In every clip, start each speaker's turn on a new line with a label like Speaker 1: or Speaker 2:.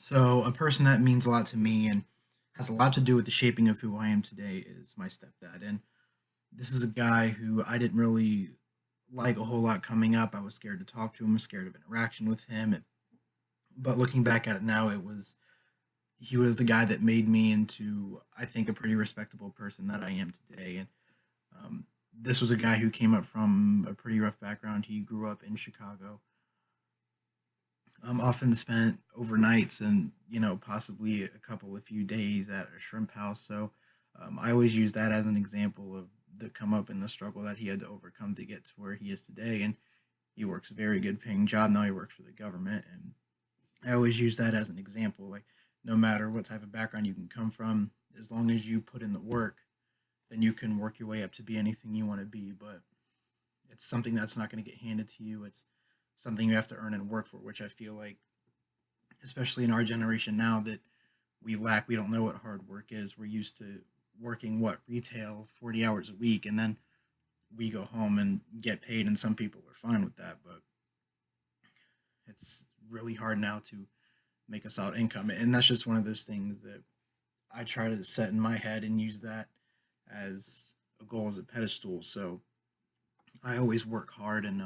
Speaker 1: So, a person that means a lot to me and has a lot to do with the shaping of who I am today is my stepdad. And this is a guy who I didn't really like a whole lot coming up. I was scared to talk to him, was scared of interaction with him. But looking back at it now, he was the guy that made me into, I think, a pretty respectable person that I am today. And um, this was a guy who came up from a pretty rough background. He grew up in Chicago, often spent overnights and possibly a few days at a shrimp house. So I always use that as an example of the come up and the struggle that he had to overcome to get to where he is today. And he works a very good paying job now. He works for the government, and I always use that as an example. Like, no matter what type of background you can come from, as long as you put in the work, then you can work your way up to be anything you want to be. But it's something that's not going to get handed to you. It's something you have to earn and work for, which I feel like, especially in our generation now, that we lack. We don't know what hard work is. We're used to working retail 40 hours a week, and then we go home and get paid, and some people are fine with that, but it's really hard now to make a solid income. And that's just one of those things that I try to set in my head and use that as a goal, as a pedestal. So I always work hard and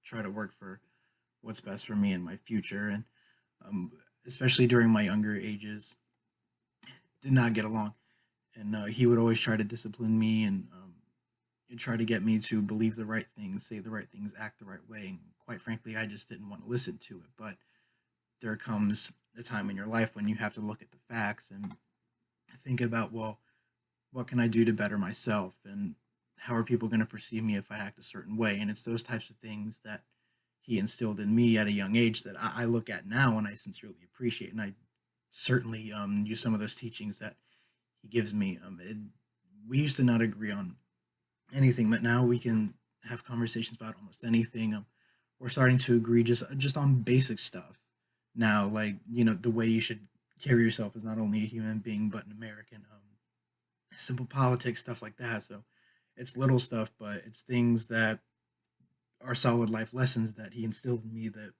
Speaker 1: try to work for what's best for me and my future. And um, especially during my younger ages, did not get along. And he would always try to discipline me and try to get me to believe the right things, say the right things, act the right way. And quite frankly, I just didn't want to listen to it. But there comes a time in your life when you have to look at the facts and think about, well, what can I do to better myself? And how are people going to perceive me if I act a certain way? And it's those types of things that he instilled in me at a young age that I look at now and I sincerely appreciate. And I certainly use some of those teachings that he gives me. We used to not agree on anything, but now we can have conversations about almost anything. We're starting to agree just on basic stuff now, like the way you should carry yourself as not only a human being but an American. Simple politics, stuff like that. So it's little stuff, but it's things that are solid life lessons that he instilled in me that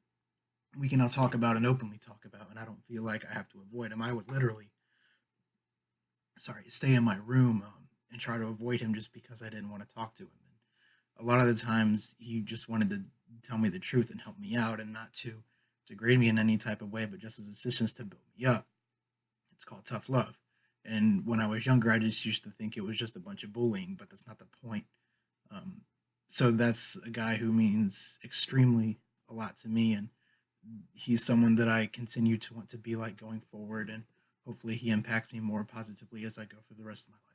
Speaker 1: we can now talk about and openly talk about, and I don't feel like I have to avoid him. I would literally, sorry, stay in my room and try to avoid him just because I didn't want to talk to him. And a lot of the times, he just wanted to tell me the truth and help me out, and not to degrade me in any type of way, but just as assistance to build me up. It's called tough love. And when I was younger, I just used to think it was just a bunch of bullying, but that's not the point. Um, so that's a guy who means extremely a lot to me, and he's someone that I continue to want to be like going forward, and hopefully he impacts me more positively as I go for the rest of my life.